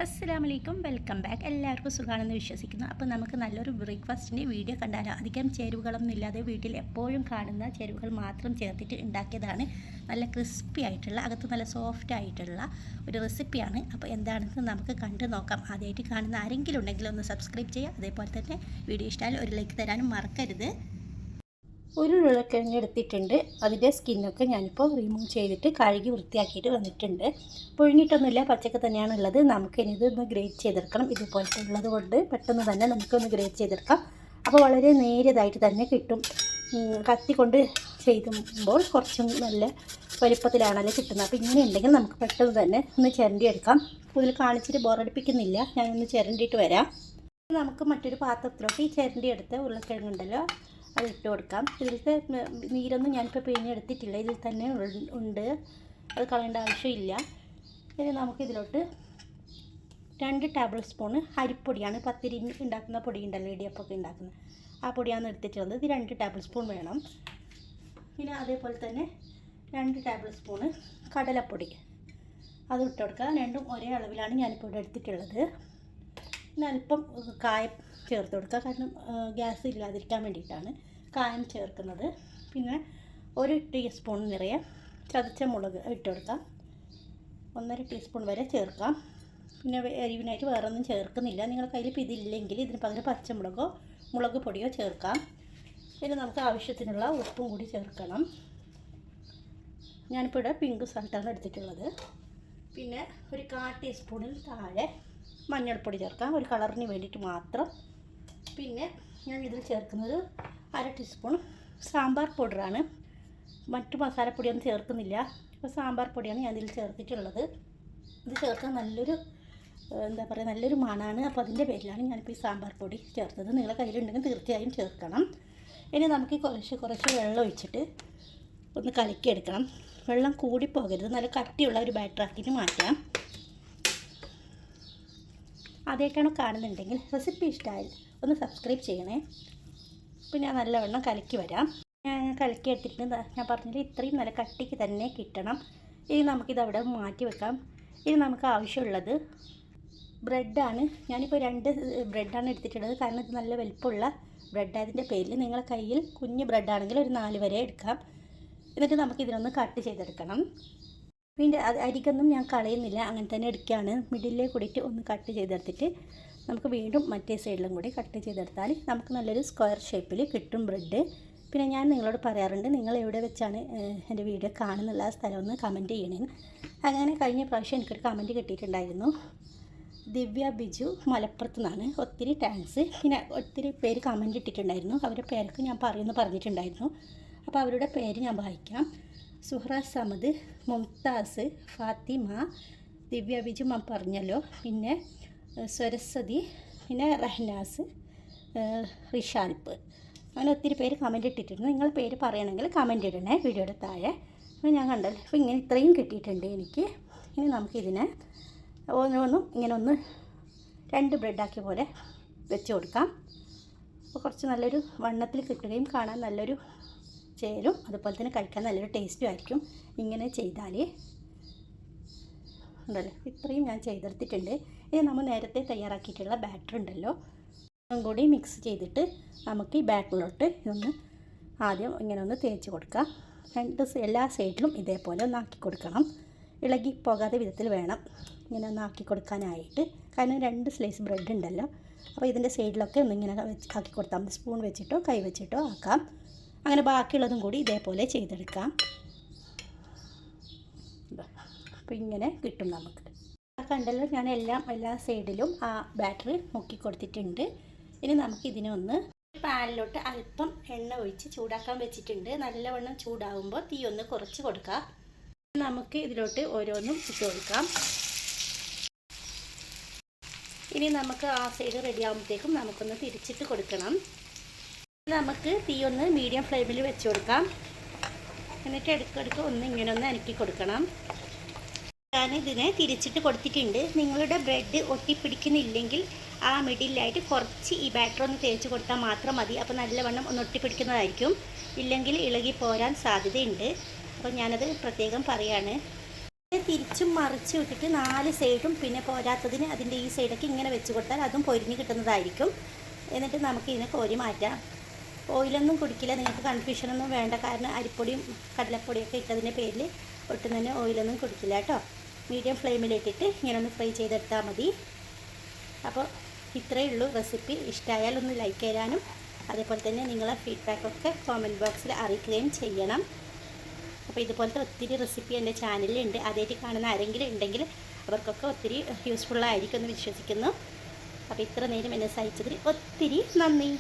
അസ്സലാമലൈക്കും, welcome back. എല്ലാവർക്കും സുഖമാണെന്ന് വിശ്വസിക്കുന്നു. അപ്പോൾ നമുക്ക് നല്ലൊരു ബ്രേക്ക്ഫാസ്റ്റിൻ്റെ വീഡിയോ കണ്ടാലോ. അധികം ചേരുവകളൊന്നും ഇല്ലാതെ വീട്ടിൽ എപ്പോഴും കാണുന്ന ചേരുവകൾ മാത്രം ചേർത്തിട്ട് ഉണ്ടാക്കിയതാണ്. നല്ല ക്രിസ്പി ആയിട്ടുള്ള, അകത്ത് നല്ല സോഫ്റ്റ് ആയിട്ടുള്ള ഒരു റെസിപ്പിയാണ്. അപ്പോൾ എന്താണെന്ന് നമുക്ക് കണ്ടു നോക്കാം. ആദ്യമായിട്ട് കാണുന്ന ആരെങ്കിലും ഉണ്ടെങ്കിൽ ഒന്ന് സബ്സ്ക്രൈബ് ചെയ്യുക. അതേപോലെ തന്നെ വീഡിയോ ഇഷ്ടമായാലും ഒരു ലൈക്ക് തരാനും മറക്കരുത്. ഒരു ഉരുളക്കിഴങ്ങ് എടുത്തിട്ടുണ്ട്. അതിൻ്റെ സ്കിന്നൊക്കെ ഞാനിപ്പോൾ റിമൂവ് ചെയ്തിട്ട് കഴുകി വൃത്തിയാക്കിയിട്ട് വന്നിട്ടുണ്ട്. പുഴുങ്ങിയിട്ടൊന്നുമില്ല, പച്ചക്ക് തന്നെയാണ് ഉള്ളത്. നമുക്കിനിത് ഒന്ന് ഗ്രേറ്റ് ചെയ്തെടുക്കണം. ഇതുപോലത്തെ ഉള്ളത് കൊണ്ട് പെട്ടെന്ന് തന്നെ നമുക്കൊന്ന് ഗ്രേറ്റ് ചെയ്തെടുക്കാം. അപ്പോൾ വളരെ നേരിയതായിട്ട് തന്നെ കിട്ടും. കത്തി കൊണ്ട് ചെയ്യുമ്പോൾ കുറച്ചും നല്ല വലിപ്പത്തിലാണല്ലോ കിട്ടുന്നത്. അപ്പോൾ ഇങ്ങനെ ഉണ്ടെങ്കിൽ നമുക്ക് പെട്ടെന്ന് തന്നെ ഒന്ന് ചിരണ്ടിയെടുക്കാം. ഇതിൽ കാണിച്ചിട്ട് ബോറടിപ്പിക്കുന്നില്ല, ഞാനൊന്ന് ചിരണ്ടിയിട്ട് വരാം. നമുക്ക് മറ്റൊരു പാത്രത്തിലോട്ട് ഈ ചിരണ്ടിയെടുത്ത് ഉരുളക്കിഴങ്ങുണ്ടല്ലോ അത് ഇട്ട് കൊടുക്കാം. ഇതിലത്തെ നീരൊന്നും ഞാനിപ്പോൾ പിഴിഞ്ഞെടുത്തിട്ടില്ല, ഇതിൽ തന്നെ ഉണ്ട്, അത് കളയേണ്ട ആവശ്യമില്ല. ഇനി നമുക്കിതിലോട്ട് 2 ടേബിൾ സ്പൂണ് അരിപ്പൊടിയാണ്. പത്തിരി ഉണ്ടാക്കുന്ന പൊടി ഉണ്ടല്ലോ, ഇടിയപ്പമൊക്കെ ഉണ്ടാക്കുന്നത്, ആ പൊടിയാണ് എടുത്തിട്ടുള്ളത്. ഇത് 2 ടേബിൾ സ്പൂൺ വേണം. പിന്നെ അതേപോലെ തന്നെ 2 ടേബിൾ സ്പൂണ് കടലപ്പൊടി, അത് ഇട്ട് കൊടുക്കുക. രണ്ടും ഒരേ അളവിലാണ് ഞാനിപ്പോൾ ഇവിടെ എടുത്തിട്ടുള്ളത്. പിന്നെ അല്പം കായം ചേർത്ത് കൊടുക്കുക, കാരണം ഗ്യാസ് ഇല്ലാതിരിക്കാൻ വേണ്ടിയിട്ടാണ് കായം ചേർക്കുന്നത്. പിന്നെ 1 ടീസ്പൂൺ നിറയെ ചതച്ച മുളക് ഇട്ട് കൊടുക്കാം. 1.5 ടീസ്പൂൺ വരെ ചേർക്കാം. പിന്നെ എരിവിനായിട്ട് വേറെ ഒന്നും ചേർക്കുന്നില്ല. നിങ്ങളുടെ കയ്യിൽ ഇപ്പോൾ ഇതില്ലെങ്കിൽ ഇതിന് പകരം പച്ചമുളകോ മുളക് പൊടിയോ ചേർക്കാം. പിന്നെ നമുക്ക് ആവശ്യത്തിനുള്ള ഉപ്പും കൂടി ചേർക്കണം. ഞാനിപ്പോൾ ഇവിടെ പിങ്ക് സാൾട്ടാണ് എടുത്തിട്ടുള്ളത്. പിന്നെ ഒരു 1/4 ടീസ്പൂണിൽ താഴെ മഞ്ഞൾപ്പൊടി ചേർക്കാം, ഒരു കളറിന് വേണ്ടിയിട്ട് മാത്രം. പിന്നെ ഞാൻ ഇതിൽ ചേർക്കുന്നത് 1/2 ടീസ്പൂൺ സാമ്പാർ പൗഡറാണ്. മറ്റു മസാലപ്പൊടിയൊന്നും ചേർക്കുന്നില്ല. അപ്പോൾ സാമ്പാർ പൊടിയാണ് ഞാൻ ഇതിൽ ചേർത്തിട്ടുള്ളത്. ഇത് ചേർക്കാൻ നല്ലൊരു നല്ലൊരു മണമാണ്. അപ്പോൾ അതിൻ്റെ പേരിലാണ് ഞാനിപ്പോൾ ഈ സാമ്പാർ പൊടി ചേർത്തത്. നിങ്ങളുടെ കയ്യിലുണ്ടെങ്കിൽ തീർച്ചയായും ചേർക്കണം. ഇനി നമുക്ക് കുറച്ച് വെള്ളം ഒഴിച്ചിട്ട് ഒന്ന് കലക്കിയെടുക്കണം. വെള്ളം കൂടിപ്പോകരുത്, നല്ല കട്ടിയുള്ള ഒരു ബാറ്ററാക്കിയിട്ട് മാറ്റാം. ആദ്യമായിട്ടാണോ കാണുന്നുണ്ടെങ്കിൽ റെസിപ്പി ഇഷ്ടമായി ഒന്ന് സബ്സ്ക്രൈബ് ചെയ്യണേ. പിന്നെ ഞാൻ നല്ലവണ്ണം കലക്കി വരാം. ഞാൻ കലക്കി എടുത്തിട്ടുണ്ട്. ഞാൻ പറഞ്ഞില്ല, ഇത്രയും നല്ല കട്ടിക്ക് തന്നെ കിട്ടണം. ഇനി നമുക്കിതവിടെ മാറ്റി വെക്കാം. ഇനി നമുക്ക് ആവശ്യമുള്ളത് ബ്രെഡാണ്. ഞാനിപ്പോൾ 2 ബ്രെഡാണ് എടുത്തിട്ടുള്ളത്, കാരണം ഇത് നല്ല വലിപ്പമുള്ള ബ്രെഡായതിൻ്റെ പേരിൽ നിങ്ങളുടെ കയ്യിൽ കുഞ്ഞ് ബ്രെഡാണെങ്കിൽ ഒരു 4 വരെ എടുക്കാം. എന്നിട്ട് നമുക്കിതിനൊന്ന് കട്ട് ചെയ്തെടുക്കണം. പിന്നെ അരികൊന്നും ഞാൻ കളയുന്നില്ല, അങ്ങനെ തന്നെ എടുക്കുകയാണ്. മിഡിലേ കൂടിയിട്ട് ഒന്ന് കട്ട് ചെയ്തെടുത്തിട്ട് നമുക്ക് വീണ്ടും മറ്റേ സൈഡിലും കൂടി കട്ട് ചെയ്തെടുത്താൽ നമുക്ക് നല്ലൊരു സ്ക്വയർ ഷേപ്പിൽ കിട്ടും ബ്രെഡ്. പിന്നെ ഞാൻ നിങ്ങളോട് പറയാറുണ്ട്, നിങ്ങൾ എവിടെ വെച്ചാണ് എൻ്റെ വീഡിയോ കാണുന്നുള്ള ആ സ്ഥലം ഒന്ന് കമൻറ്റ് ചെയ്യണേന്ന്. അങ്ങനെ കഴിഞ്ഞ പ്രാവശ്യം എനിക്കൊരു കമൻറ്റ് കിട്ടിയിട്ടുണ്ടായിരുന്നു. ദിവ്യ ബിജു മലപ്പുറത്ത് നിന്നാണ്. ഒത്തിരി താങ്ക്സ്. പിന്നെ ഒത്തിരി പേര് കമൻറ്റ് ഇട്ടിട്ടുണ്ടായിരുന്നു. അവരുടെ പേരൊക്കെ ഞാൻ പറഞ്ഞിട്ടുണ്ടായിരുന്നു. അപ്പോൾ അവരുടെ പേര് ഞാൻ വായിക്കാം. സുഹ്റ സമദ്, മുംതാസ്, ഫാത്തിമ, ദിവ്യ ബിജു പറഞ്ഞല്ലോ, പിന്നെ സരസ്വതി, പിന്നെ റഹ്നാസ്, റിഷാൽപ്പ്, അങ്ങനെ ഒത്തിരി പേര് കമൻറ്റ് ഇട്ടിട്ടുണ്ട്. നിങ്ങൾ പേര് പറയണമെങ്കിൽ കമൻറ്റ് ഇടണേ വീഡിയോയുടെ താഴെ. അപ്പോൾ ഞാൻ കണ്ടല്ലോ, അപ്പോൾ ഇങ്ങനെ ഇത്രയും കിട്ടിയിട്ടുണ്ട് എനിക്ക്. ഇനി നമുക്കിതിനെ ഓരോന്നും ഇങ്ങനെ ഒന്ന് 2 ബ്രെഡാക്കിയ പോലെ വെച്ച് കൊടുക്കാം. അപ്പോൾ കുറച്ച് നല്ലൊരു വണ്ണത്തിൽ കിട്ടുകയും കാണാൻ നല്ലൊരു ചേരും, അതുപോലെ തന്നെ കഴിക്കാൻ നല്ലൊരു ടേസ്റ്റും ആയിരിക്കും ഇങ്ങനെ ചെയ്താൽ. ഉണ്ടല്ലോ, ഇത്രയും ഞാൻ ചെയ്തെടുത്തിട്ടുണ്ട്. ഇനി നമ്മൾ നേരത്തെ തയ്യാറാക്കിയിട്ടുള്ള ബാറ്റർ ഉണ്ടല്ലോ, അതും കൂടി മിക്സ് ചെയ്തിട്ട് നമുക്ക് ഈ ബാറ്ററിലോട്ട് ഇതൊന്ന് ആദ്യം ഇങ്ങനെ ഒന്ന് തേച്ച് കൊടുക്കാം. എല്ലാ സൈഡിലും ഇതേപോലെ ഒന്ന് ആക്കി കൊടുക്കണം. ഇളകി പോകാത്ത വിധത്തിൽ വേണം ഇങ്ങനെ ഒന്ന് ആക്കി കൊടുക്കാനായിട്ട്. കാരണം 2 സ്ലൈസ് ബ്രെഡ് ഉണ്ടല്ലോ, അപ്പോൾ ഇതിൻ്റെ സൈഡിലൊക്കെ ഒന്നിങ്ങനെ ആക്കി കൊടുത്താൽ മതി. സ്പൂൺ വെച്ചിട്ടോ കൈ വെച്ചിട്ടോ ആക്കാം. അങ്ങനെ ബാക്കിയുള്ളതും കൂടി ഇതേപോലെ ചെയ്തെടുക്കാം. അപ്പോൾ ഇങ്ങനെ കിട്ടും നമുക്ക്. കണ്ടല്ലോ, ഞാൻ എല്ലാ സൈഡിലും ആ ബാറ്ററി മുക്കി കൊടുത്തിട്ടുണ്ട്. ഇനി നമുക്ക് ഇതിനെ ഒന്ന് പാനിലോട്ട് അല്പം എണ്ണ ഒഴിച്ച് ചൂടാക്കാൻ വെച്ചിട്ടുണ്ട്. നല്ലവണ്ണം ചൂടാകുമ്പോൾ തീ ഒന്ന് കുറച്ച് കൊടുക്കാം. നമുക്ക് ഇതിലോട്ട് ഓരോന്നും ഇട്ട് കൊടുക്കാം. ഇനി നമുക്ക് ആ സൈഡ് റെഡി ആകുമ്പോഴത്തേക്കും നമുക്കൊന്ന് തിരിച്ചിട്ട് കൊടുക്കണം. നമുക്ക് തീ ഒന്ന് മീഡിയം ഫ്ലെയിമിൽ വെച്ച് കൊടുക്കാം. എന്നിട്ട് ഇടയ്ക്കിടയ്ക്ക് ഇങ്ങനെ ഒന്ന് അനക്കി കൊടുക്കണം. ഞാനിതിനെ തിരിച്ചിട്ട് കൊടുത്തിട്ടുണ്ട്. നിങ്ങളുടെ ബ്രെഡ് ഒട്ടിപ്പിടിക്കുന്നില്ലെങ്കിൽ ആ മിഡിലായിട്ട് കുറച്ച് ഈ ബാറ്റർ ഒന്ന് തേച്ച് കൊടുത്താൽ മാത്രം മതി. അപ്പോൾ നല്ലവണ്ണം ഒന്ന് ഒട്ടിപ്പിടിക്കുന്നതായിരിക്കും. ഇല്ലെങ്കിൽ ഇളകി പോരാൻ സാധ്യതയുണ്ട്. അപ്പോൾ ഞാനത് പ്രത്യേകം പറയാണ്. തിരിച്ചും മറിച്ച് വിട്ടിട്ട് 4 സൈഡും പിന്നെ പോരാത്തതിന് അതിൻ്റെ ഈ സൈഡൊക്കെ ഇങ്ങനെ വെച്ച് കൊടുത്താൽ അതും പൊരിഞ്ഞ് കിട്ടുന്നതായിരിക്കും. എന്നിട്ട് നമുക്ക് ഇതിനെ കോരി മാറ്റാം. ഓയിലൊന്നും കുടിക്കില്ല, നിങ്ങൾക്ക് കൺഫ്യൂഷനൊന്നും വേണ്ട. കാരണം അരിപ്പൊടിയും കടലപ്പൊടിയൊക്കെ ഇട്ടതിൻ്റെ പേരിൽ ഒട്ടും തന്നെ ഓയിലൊന്നും കുടിക്കില്ല കേട്ടോ. മീഡിയം ഫ്ലെയിമിലിട്ടിട്ട് ഇങ്ങനെ ഒന്ന് ഫ്രൈ ചെയ്തെടുത്താൽ മതി. അപ്പോൾ ഇത്രയേ ഉള്ളൂ റെസിപ്പി. ഇഷ്ടമായാൽ ഒന്ന് ലൈക്ക് ചെയ്യാനും അതേപോലെ തന്നെ നിങ്ങളെ ഫീഡ്ബാക്കൊക്കെ കോമൻറ്റ് ബോക്സിൽ അറിയിക്കുകയും ചെയ്യണം. അപ്പോൾ ഇതുപോലത്തെ ഒത്തിരി റെസിപ്പി എൻ്റെ ചാനലിലുണ്ട്. ആദ്യമായിട്ട് കാണുന്ന ആരെങ്കിലും ഉണ്ടെങ്കിൽ അവർക്കൊക്കെ ഒത്തിരി യൂസ്ഫുള്ളായിരിക്കും എന്ന് വിശ്വസിക്കുന്നു. അപ്പോൾ ഇത്ര നേരം എന്നെ സഹായിച്ചതിൽ ഒത്തിരി നന്ദി.